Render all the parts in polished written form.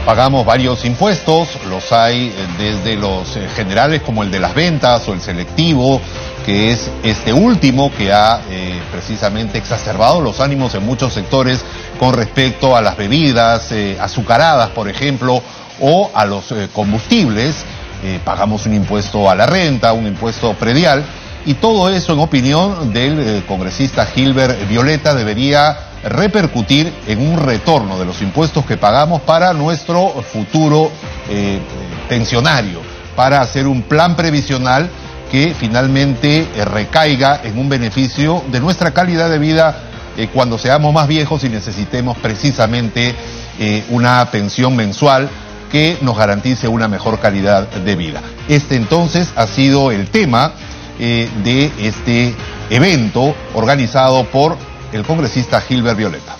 Pagamos varios impuestos, los hay desde los generales como el de las ventas o el selectivo, que es este último que ha precisamente exacerbado los ánimos en muchos sectores con respecto a las bebidas azucaradas, por ejemplo, o a los combustibles. Pagamos un impuesto a la renta, un impuesto predial, y todo eso, en opinión del congresista Gilbert Violeta, debería repercutir en un retorno de los impuestos que pagamos para nuestro futuro pensionario, para hacer un plan previsional que finalmente recaiga en un beneficio de nuestra calidad de vida cuando seamos más viejos y necesitemos precisamente una pensión mensual que nos garantice una mejor calidad de vida. Este entonces ha sido el tema de este evento organizado por el congresista Gilbert Violeta.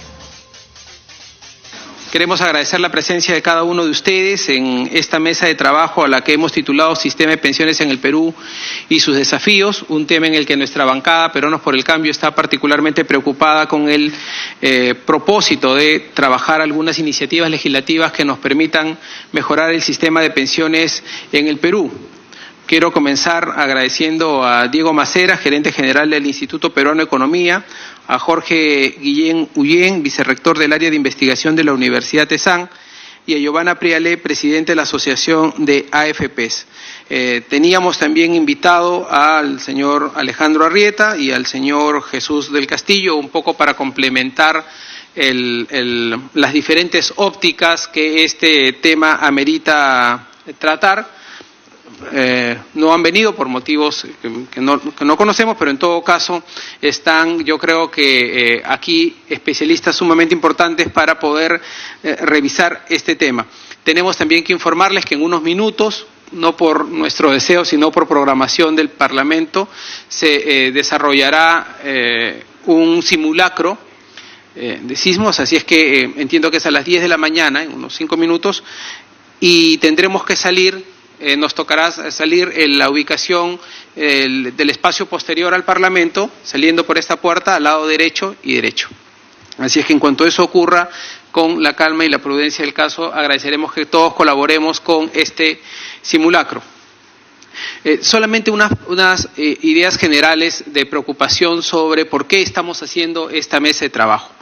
Queremos agradecer la presencia de cada uno de ustedes en esta mesa de trabajo a la que hemos titulado Sistema de Pensiones en el Perú y sus desafíos, un tema en el que nuestra bancada Peruanos por el Cambio está particularmente preocupada con el propósito de trabajar algunas iniciativas legislativas que nos permitan mejorar el sistema de pensiones en el Perú. Quiero comenzar agradeciendo a Diego Macera, gerente general del Instituto Peruano de Economía, a Jorge Guillén Ullén, vicerrector del área de investigación de la Universidad TESAN, y a Giovanna Prialé, presidente de la Asociación de AFPs. Teníamos también invitado al señor Alejandro Arrieta y al señor Jesús del Castillo, un poco para complementar las diferentes ópticas que este tema amerita tratar. No han venido por motivos que no conocemos, pero en todo caso están, yo creo que aquí especialistas sumamente importantes para poder revisar este tema. Tenemos también que informarles que en unos minutos, no por nuestro deseo, sino por programación del Parlamento, se desarrollará un simulacro de sismos, así es que entiendo que es a las 10 de la mañana, en unos 5 minutos, y tendremos que salir. Nos tocará salir en la ubicación del espacio posterior al Parlamento, saliendo por esta puerta al lado derecho y derecho. Así es que en cuanto eso ocurra, con la calma y la prudencia del caso, agradeceremos que todos colaboremos con este simulacro. Solamente unas ideas generales de preocupación sobre por qué estamos haciendo esta mesa de trabajo.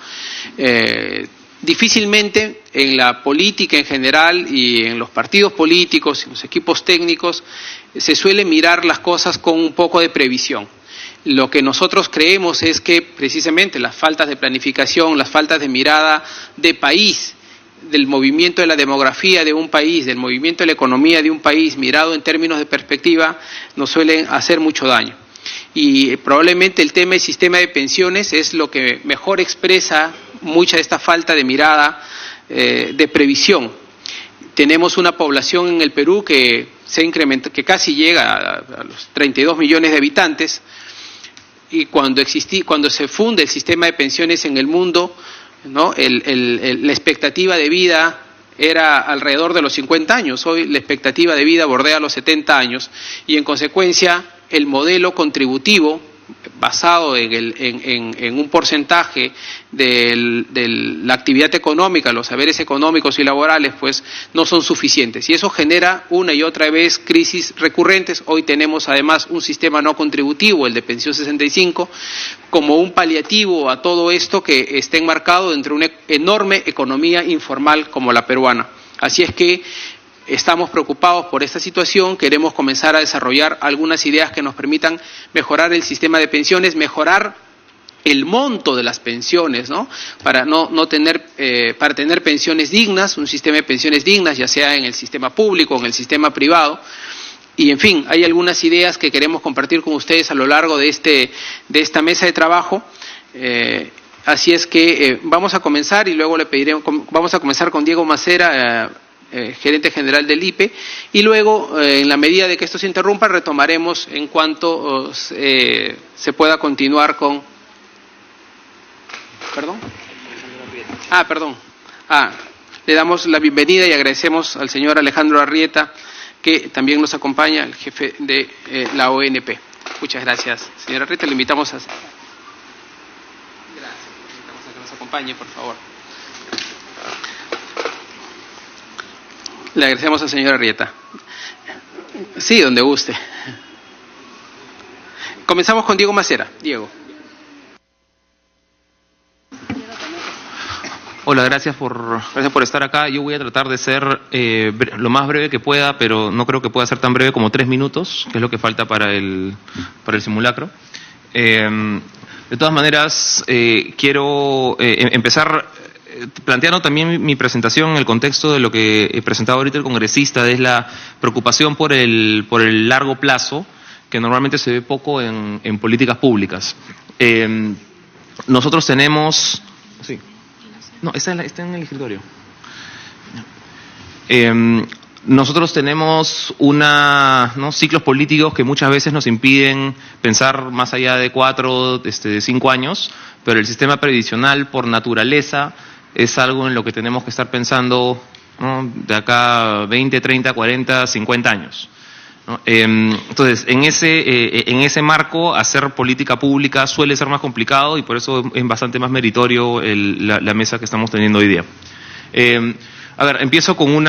Difícilmente en la política en general y en los partidos políticos, en los equipos técnicos, se suele mirar las cosas con un poco de previsión. Lo que nosotros creemos es que precisamente las faltas de planificación, las faltas de mirada de país, del movimiento de la demografía de un país, del movimiento de la economía de un país, mirado en términos de perspectiva, nos suelen hacer mucho daño. Y probablemente el tema del sistema de pensiones es lo que mejor expresa mucha de esta falta de mirada, de previsión. Tenemos una población en el Perú que se incrementa, que casi llega a los 32 millones de habitantes, y cuando se funde el sistema de pensiones en el mundo, ¿no? La expectativa de vida era alrededor de los 50 años, hoy la expectativa de vida bordea los 70 años, y en consecuencia el modelo contributivo basado en un porcentaje de la actividad económica, los saberes económicos y laborales, pues no son suficientes. Y eso genera una y otra vez crisis recurrentes. Hoy tenemos además un sistema no contributivo, el de Pensión 65, como un paliativo a todo esto que está enmarcado dentro de una enorme economía informal como la peruana. Así es que estamos preocupados por esta situación, queremos comenzar a desarrollar algunas ideas que nos permitan mejorar el sistema de pensiones, mejorar el monto de las pensiones, ¿no? Para para tener pensiones dignas, un sistema de pensiones dignas, ya sea en el sistema público o en el sistema privado. Y en fin, hay algunas ideas que queremos compartir con ustedes a lo largo de esta mesa de trabajo. Así es que vamos a comenzar y luego vamos a comenzar con Diego Macera, gerente general del IPE, y luego, en la medida de que esto se interrumpa, retomaremos en cuanto se pueda continuar con... ¿Perdón? Perdón. Le damos la bienvenida y agradecemos al señor Alejandro Arrieta, que también nos acompaña, el jefe de la ONP. Muchas gracias, señor Arrieta. Le invitamos a que nos acompañe, por favor. Le agradecemos al señor Arrieta. Sí, donde guste. Comenzamos con Diego Macera. Diego. Hola, gracias por estar acá. Yo voy a tratar de ser lo más breve que pueda, pero no creo que pueda ser tan breve como 3 minutos, que es lo que falta para el simulacro. De todas maneras, quiero empezar planteando también mi presentación en el contexto de lo que he presentado ahorita el congresista, es la preocupación por el largo plazo, que normalmente se ve poco en políticas públicas. Nosotros tenemos... Sí. No, está en el escritorio. Nosotros tenemos ciclos políticos que muchas veces nos impiden pensar más allá de 4, 5 años, pero el sistema previsional por naturaleza es algo en lo que tenemos que estar pensando, ¿no?, de acá 20, 30, 40, 50 años. ¿No? Entonces, en ese marco, hacer política pública suele ser más complicado y por eso es bastante más meritorio la mesa que estamos teniendo hoy día. A ver, empiezo con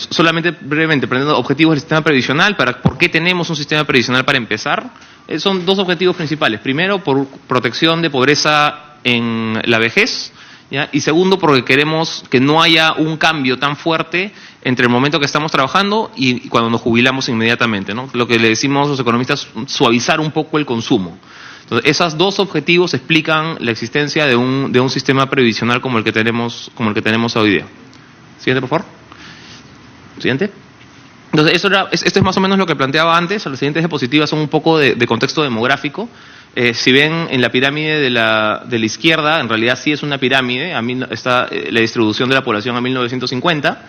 solamente brevemente, prendiendo objetivos del sistema previsional. ¿Por qué tenemos un sistema previsional para empezar? Son 2 objetivos principales. Primero, por protección de pobreza en la vejez, ¿ya? Y segundo, porque queremos que no haya un cambio tan fuerte entre el momento que estamos trabajando y cuando nos jubilamos inmediatamente, ¿no? Lo que le decimos los economistas, suavizar un poco el consumo. Entonces, esos 2 objetivos explican la existencia de un sistema previsional como el que tenemos hoy día. Siguiente, por favor. Siguiente. Entonces, esto es más o menos lo que planteaba antes. Las siguientes diapositivas son un poco de contexto demográfico. Si ven en la pirámide de la izquierda, en realidad sí es una pirámide. Está la distribución de la población a 1950.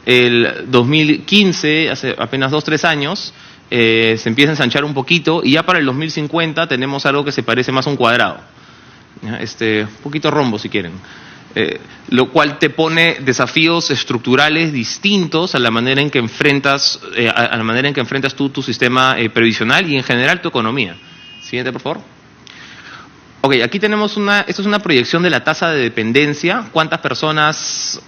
El 2015, hace apenas 2-3 años, se empieza a ensanchar un poquito y ya para el 2050 tenemos algo que se parece más a un cuadrado. Un poquito rombo si quieren. Lo cual te pone desafíos estructurales distintos a la manera en que enfrentas tú tu sistema previsional y en general tu economía. Siguiente, por favor. Ok, aquí tenemos esto es una proyección de la tasa de dependencia. ¿Cuántas personas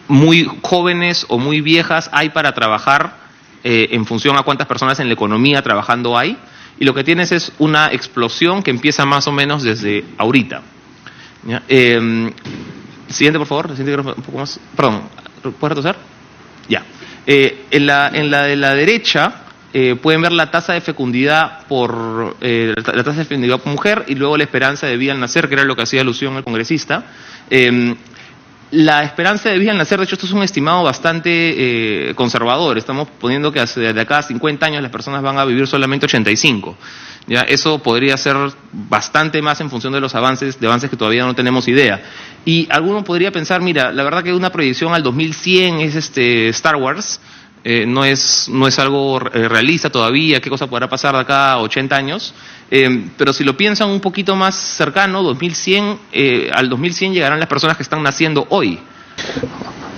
muy jóvenes o muy viejas hay para trabajar en función a cuántas personas en la economía trabajando hay? Y lo que tienes es una explosión que empieza más o menos desde ahorita. ¿Ya? Siguiente, por favor. Siguiente, un poco más. Perdón, ¿puedes retroceder? Ya. En la de la derecha pueden ver la tasa de fecundidad por mujer y luego la esperanza de vida al nacer, que era lo que hacía alusión el congresista. La esperanza de vida al nacer, de hecho, esto es un estimado bastante conservador. Estamos poniendo que de acá a 50 años las personas van a vivir solamente 85. ¿Ya? Eso podría ser bastante más en función de los avances que todavía no tenemos idea. Y alguno podría pensar, mira, la verdad que una proyección al 2100 es Star Wars. No es algo realista todavía, qué cosa podrá pasar de acá a 80 años, pero si lo piensan un poquito más cercano, al 2100 llegarán las personas que están naciendo hoy.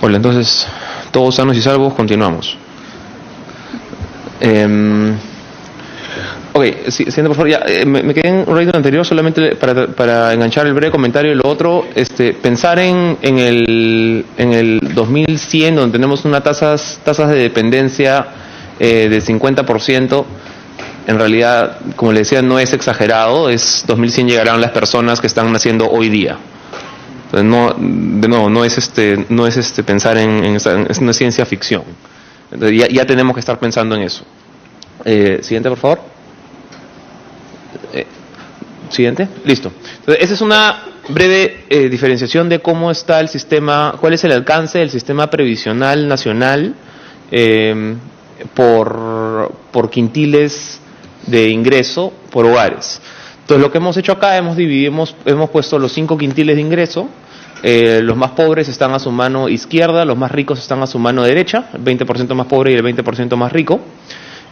Hola, entonces, todos sanos y salvos, continuamos. Ok, siguiente, por favor. Ya, me quedé en un ratito anterior solamente para enganchar el breve comentario. Lo otro, pensar en el 2100, donde tenemos una tasas de dependencia del 50%. En realidad, como le decía, no es exagerado. 2100 llegarán las personas que están naciendo hoy día. Entonces, no es pensar es una ciencia ficción. Entonces, ya tenemos que estar pensando en eso. Siguiente, por favor. Siguiente, listo. Entonces, esa es una breve diferenciación de cómo está el sistema, cuál es el alcance del sistema previsional nacional por quintiles de ingreso por hogares. Entonces, lo que hemos hecho acá, hemos puesto los 5 quintiles de ingreso. Los más pobres están a su mano izquierda, los más ricos están a su mano derecha, el 20% más pobre y el 20% más rico.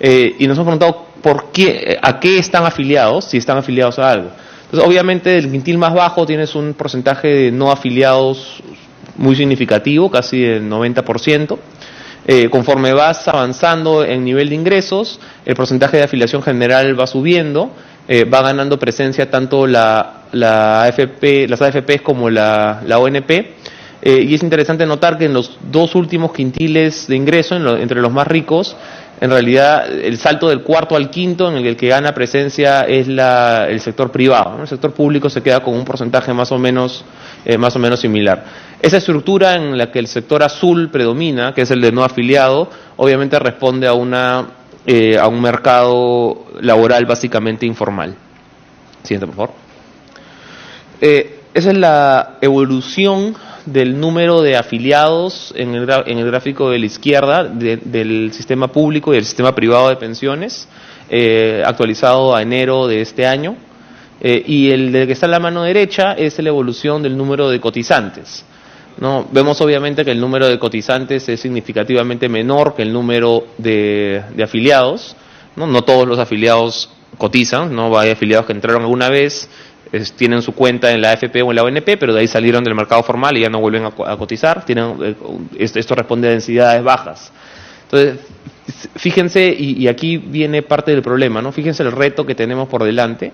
Y nos hemos preguntado a qué están afiliados, si están afiliados a algo. Entonces, obviamente, el quintil más bajo tienes un porcentaje de no afiliados muy significativo, casi del 90%. Conforme vas avanzando en nivel de ingresos, el porcentaje de afiliación general va subiendo, va ganando presencia tanto las AFPs como la ONP. Y es interesante notar que en los dos últimos quintiles de ingreso, entre los más ricos, en realidad el salto del cuarto al quinto, en el que gana presencia es el sector privado, ¿no? El sector público se queda con un porcentaje más o menos similar. Esa estructura en la que el sector azul predomina, que es el de no afiliado, obviamente responde a un mercado laboral básicamente informal. Siguiente, por favor. Esa es la evolución del número de afiliados en el gráfico de la izquierda del sistema público y del sistema privado de pensiones, actualizado a enero de este año. Y el del que está en la mano derecha es la evolución del número de cotizantes, ¿no? Vemos obviamente que el número de cotizantes es significativamente menor que el número de afiliados, ¿no? No todos los afiliados cotizan, ¿no? Hay afiliados que entraron alguna vez, tienen su cuenta en la AFP o en la ONP, pero de ahí salieron del mercado formal y ya no vuelven a cotizar. Esto responde a densidades bajas. Entonces, fíjense, y aquí viene parte del problema, ¿no? Fíjense el reto que tenemos por delante.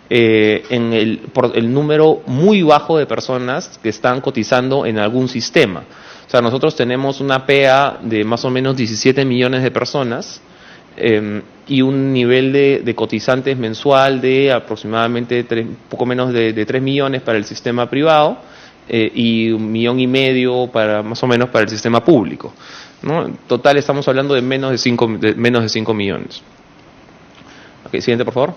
Por el número muy bajo de personas que están cotizando en algún sistema. O sea, nosotros tenemos una PA de más o menos 17 millones de personas y un nivel de cotizantes mensual de aproximadamente poco menos de 3 millones para el sistema privado y 1,5 millones más o menos para el sistema público, ¿no? En total estamos hablando de menos de 5 millones. Okay, siguiente, por favor.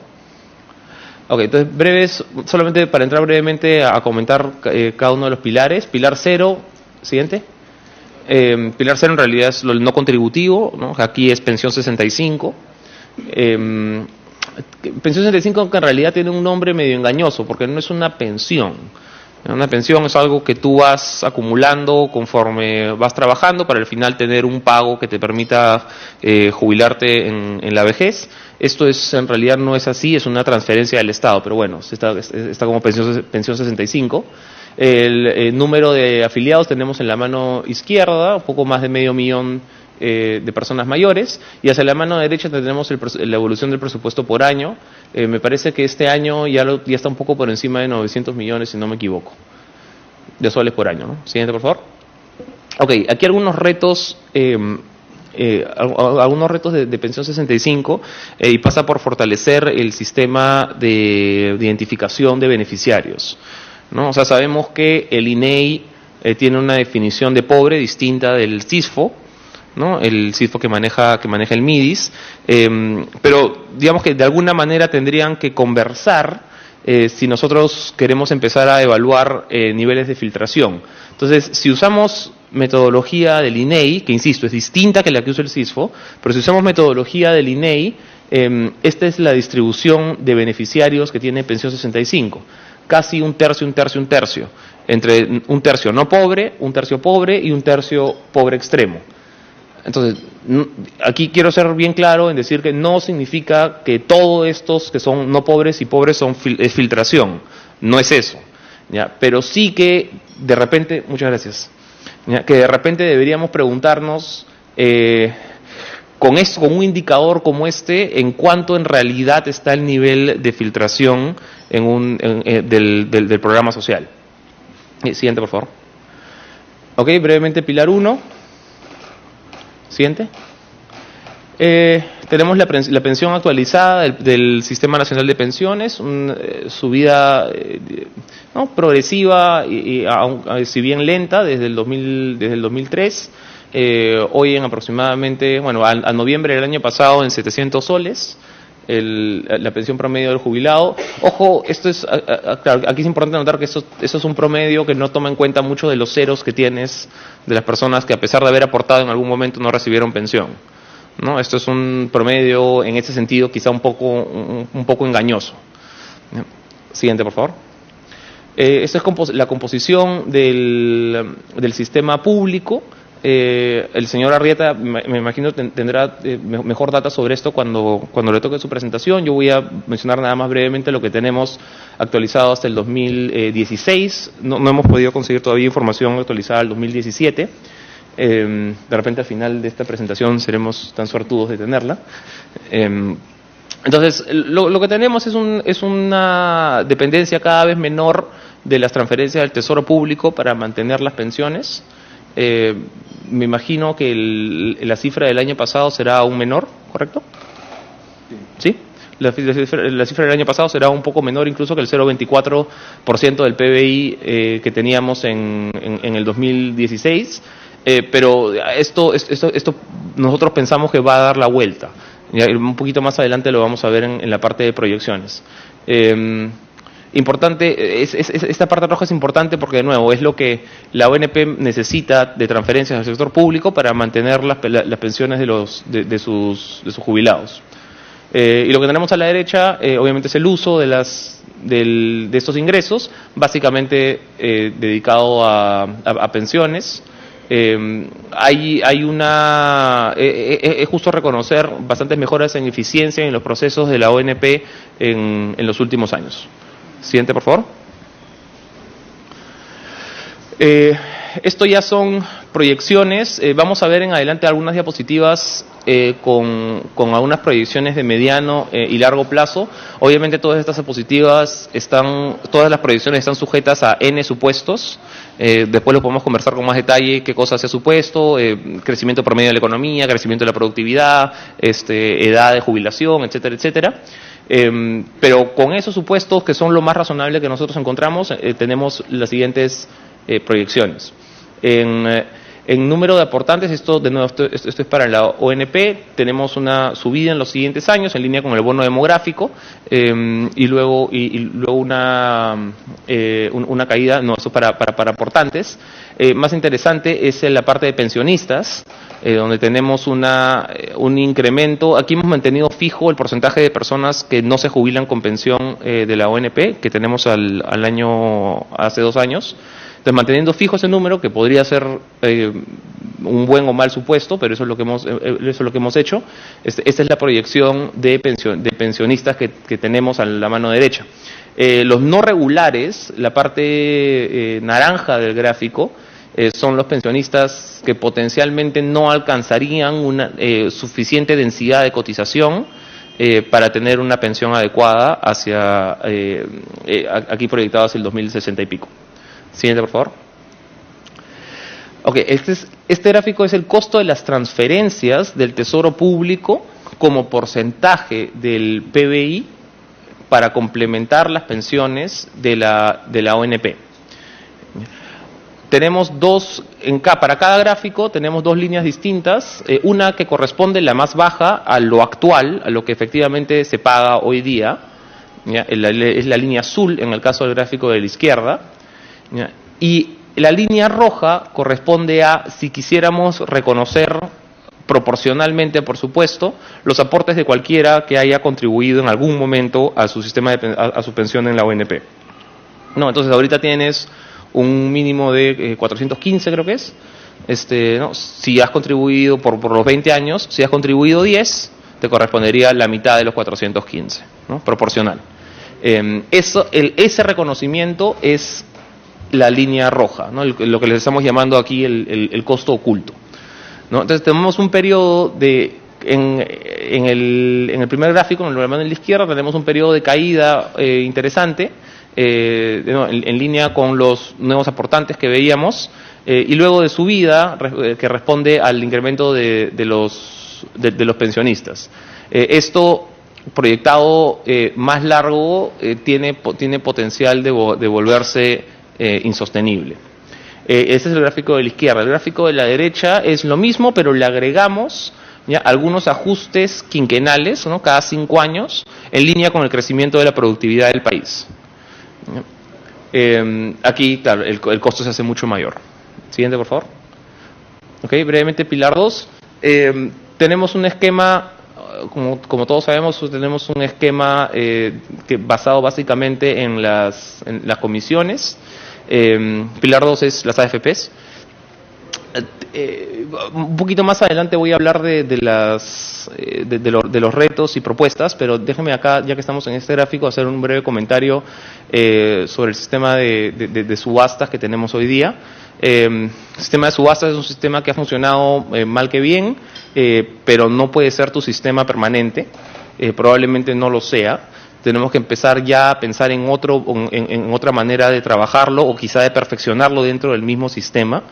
Ok, entonces solamente para entrar brevemente a comentar cada uno de los pilares. Pilar 0, siguiente. Pilar 0 en realidad es lo no contributivo, ¿no? Aquí es pensión 65. Pensión 65 que en realidad tiene un nombre medio engañoso porque no es una pensión. Una pensión es algo que tú vas acumulando conforme vas trabajando para al final tener un pago que te permita jubilarte en la vejez. Esto en realidad no es así, es una transferencia del Estado, pero bueno, está como pensión 65. El número de afiliados tenemos en la mano izquierda, un poco más de 500,000 de personas mayores, y hacia la mano derecha tenemos la evolución del presupuesto por año. Me parece que este año ya está un poco por encima de 900 millones, si no me equivoco, de soles por año, ¿no? Siguiente, por favor. Ok, aquí algunos retos de pensión 65 y pasa por fortalecer el sistema de identificación de beneficiarios, ¿no? O sea, sabemos que el INEI tiene una definición de pobre distinta del CISFO, ¿no? El CISFO que maneja el MIDIS, pero digamos que de alguna manera tendrían que conversar si nosotros queremos empezar a evaluar niveles de filtración. Entonces, si usamos metodología del INEI, que insisto, es distinta que la que usa el CISFO, pero si usamos metodología del INEI, esta es la distribución de beneficiarios que tiene pensión 65. Casi un tercio, entre un tercio no pobre, un tercio pobre y un tercio pobre extremo. Entonces, aquí quiero ser bien claro en decir que no significa que todos estos que son no pobres y pobres es filtración. No es eso, ¿ya? Pero sí que de repente, muchas gracias, ¿ya? Que de repente deberíamos preguntarnos con un indicador como en cuánto en realidad está el nivel de filtración del programa social. Siguiente, por favor. Ok, brevemente, pilar 1. Siguiente. Tenemos la pensión actualizada del Sistema Nacional de Pensiones, subida progresiva, si bien lenta, desde el 2003. Hoy en aproximadamente, a noviembre del año pasado en 700 soles. La pensión promedio del jubilado. Ojo, claro, aquí es importante notar que eso es un promedio que no toma en cuenta mucho de los ceros que tienes de las personas que a pesar de haber aportado en algún momento no recibieron pensión, ¿no? Esto es un promedio en ese sentido quizá un poco engañoso. Siguiente, por favor. Esta es la composición del sistema público. El señor Arrieta, me imagino, tendrá mejor data sobre esto cuando le toque su presentación. Yo voy a mencionar nada más brevemente lo que tenemos actualizado hasta el 2016. No hemos podido conseguir todavía información actualizada al 2017. De repente al final de esta presentación seremos tan suertudos de tenerla. Entonces, lo que tenemos es una dependencia cada vez menor de las transferencias del Tesoro Público para mantener las pensiones. Me imagino que la cifra del año pasado será aún menor, ¿correcto? ¿Sí? La cifra del año pasado será un poco menor incluso que el 0,24% del PBI que teníamos en el 2016, pero esto nosotros pensamos que va a dar la vuelta. Ya, un poquito más adelante lo vamos a ver en la parte de proyecciones. Importante, esta parte roja es importante porque, de nuevo, es lo que la ONP necesita de transferencias al sector público para mantener las pensiones de sus jubilados. Y lo que tenemos a la derecha, obviamente, es el uso de estos ingresos, básicamente dedicado a pensiones. Es justo reconocer bastantes mejoras en eficiencia en los procesos de la ONP en los últimos años. Siguiente, por favor. Esto ya son proyecciones. Vamos a ver en adelante algunas diapositivas con algunas proyecciones de mediano y largo plazo. Obviamente todas estas diapositivas todas las proyecciones están sujetas a N supuestos. Después lo podemos conversar con más detalle, qué cosas se ha supuesto, crecimiento promedio de la economía, crecimiento de la productividad, edad de jubilación, etcétera, etcétera. Pero con esos supuestos, que son lo más razonable que nosotros encontramos, tenemos las siguientes proyecciones. En número de aportantes, esto es para la ONP, tenemos una subida en los siguientes años en línea con el bono demográfico, y luego una caída, no, eso para aportantes. Más interesante es en la parte de pensionistas, donde tenemos un incremento. Aquí hemos mantenido fijo el porcentaje de personas que no se jubilan con pensión de la ONP, que tenemos hace 2 años. Entonces, manteniendo fijo ese número, que podría ser un buen o mal supuesto, pero eso es lo que hemos hecho. Esta es la proyección de pensionistas que tenemos a la mano derecha. Los no regulares, la parte naranja del gráfico, son los pensionistas que potencialmente no alcanzarían una suficiente densidad de cotización para tener una pensión adecuada aquí proyectado hacia el 2060 y pico. Siguiente, por favor. Ok, este gráfico es el costo de las transferencias del Tesoro Público como porcentaje del PBI para complementar las pensiones de la ONP. Tenemos para cada gráfico tenemos 2 líneas distintas, una que corresponde, la más baja, a lo actual, a lo que efectivamente se paga hoy día, ¿ya? Es la línea azul en el caso del gráfico de la izquierda, ¿ya? Y la línea roja corresponde a si quisiéramos reconocer proporcionalmente, por supuesto, los aportes de cualquiera que haya contribuido en algún momento a su sistema a su pensión en la ONP. No, entonces ahorita tienes un mínimo de 415, creo que es. ¿No? Si has contribuido por los 20 años, si has contribuido 10, te correspondería la mitad de los 415, ¿no? Proporcional. Ese reconocimiento es la línea roja, ¿no? Lo que les estamos llamando aquí el costo oculto, ¿no? Entonces tenemos un periodo en el primer gráfico, en el de la izquierda, tenemos un periodo de caída interesante, en línea con los nuevos aportantes que veíamos, y luego de subida que responde al incremento de los pensionistas. Esto proyectado más largo tiene potencial de volverse insostenible. Ese es el gráfico de la izquierda. El gráfico de la derecha es lo mismo, pero le agregamos algunos ajustes quinquenales, ¿no? Cada 5 años, en línea con el crecimiento de la productividad del país. Aquí, claro, el costo se hace mucho mayor. Siguiente, por favor. Ok, brevemente, pilar 2. Tenemos un esquema, como todos sabemos, tenemos un esquema basado básicamente en las comisiones. Pilar 2 es las AFPs. Un poquito más adelante voy a hablar de los retos y propuestas, pero déjenme acá, ya que estamos en este gráfico, hacer un breve comentario sobre el sistema de subastas que tenemos hoy día. El sistema de subastas es un sistema que ha funcionado mal que bien, pero no puede ser tu sistema permanente, probablemente no lo sea. tenemos que empezar ya a pensar en otra manera de trabajarlo o quizá de perfeccionarlo dentro del mismo sistema.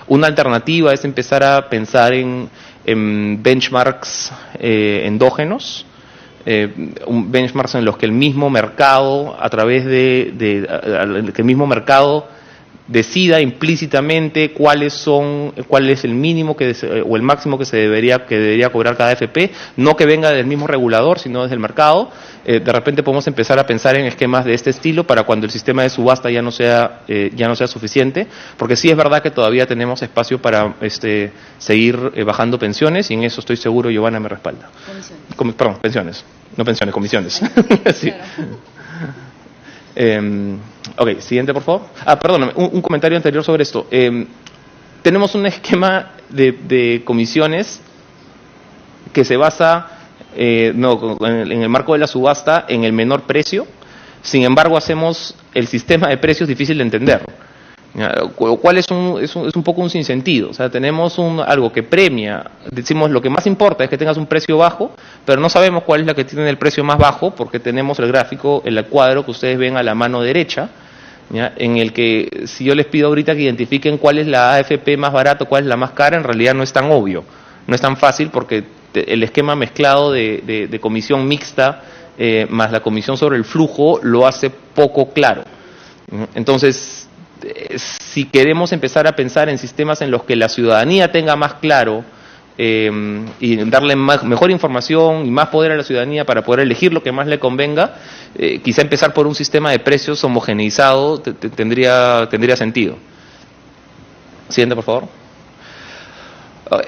Una alternativa es empezar a pensar en benchmarks endógenos, benchmarks en los que el mismo mercado, a través que el mismo mercado decida implícitamente cuál es el mínimo o el máximo que debería cobrar cada AFP, no que venga del mismo regulador, sino desde el mercado. De repente podemos empezar a pensar en esquemas de este estilo para cuando el sistema de subasta ya no sea suficiente, porque sí es verdad que todavía tenemos espacio para seguir bajando pensiones, y en eso estoy seguro Giovanna me respalda. Perdón, pensiones, no pensiones, comisiones. Sí. Ok, siguiente por favor. Perdóname, un comentario anterior sobre esto. Tenemos un esquema de comisiones que se basa en el marco de la subasta en el menor precio. Sin embargo, hacemos el sistema de precios difícil de entender, lo cual es un poco un sinsentido. O sea, tenemos algo que premia, decimos lo que más importa es que tengas un precio bajo, pero no sabemos cuál es la que tiene el precio más bajo, porque tenemos el gráfico, el cuadro que ustedes ven a la mano derecha, ¿ya? En el que si yo les pido ahorita que identifiquen cuál es la AFP más barata, cuál es la más cara, en realidad no es tan obvio, no es tan fácil, porque el esquema mezclado de comisión mixta más la comisión sobre el flujo lo hace poco claro. Entonces, si queremos empezar a pensar en sistemas en los que la ciudadanía tenga más claro y darle mejor información y más poder a la ciudadanía para poder elegir lo que más le convenga, quizá empezar por un sistema de precios homogeneizado tendría sentido. Siguiente, por favor.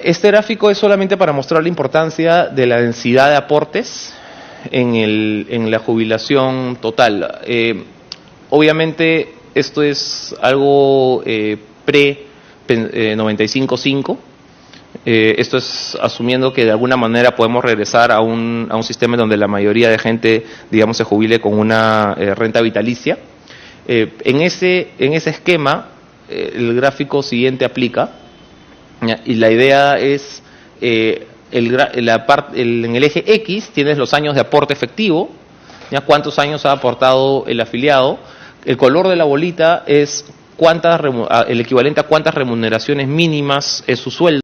Este gráfico es solamente para mostrar la importancia de la densidad de aportes en la jubilación total. Obviamente esto es algo pre-95.5. Esto es asumiendo que de alguna manera podemos regresar a un sistema donde la mayoría de gente, digamos, se jubile con una renta vitalicia. En ese esquema, el gráfico siguiente aplica, y la idea es, en el eje X tienes los años de aporte efectivo, ¿ya? Cuántos años ha aportado el afiliado. El color de la bolita es el equivalente a cuántas remuneraciones mínimas es su sueldo.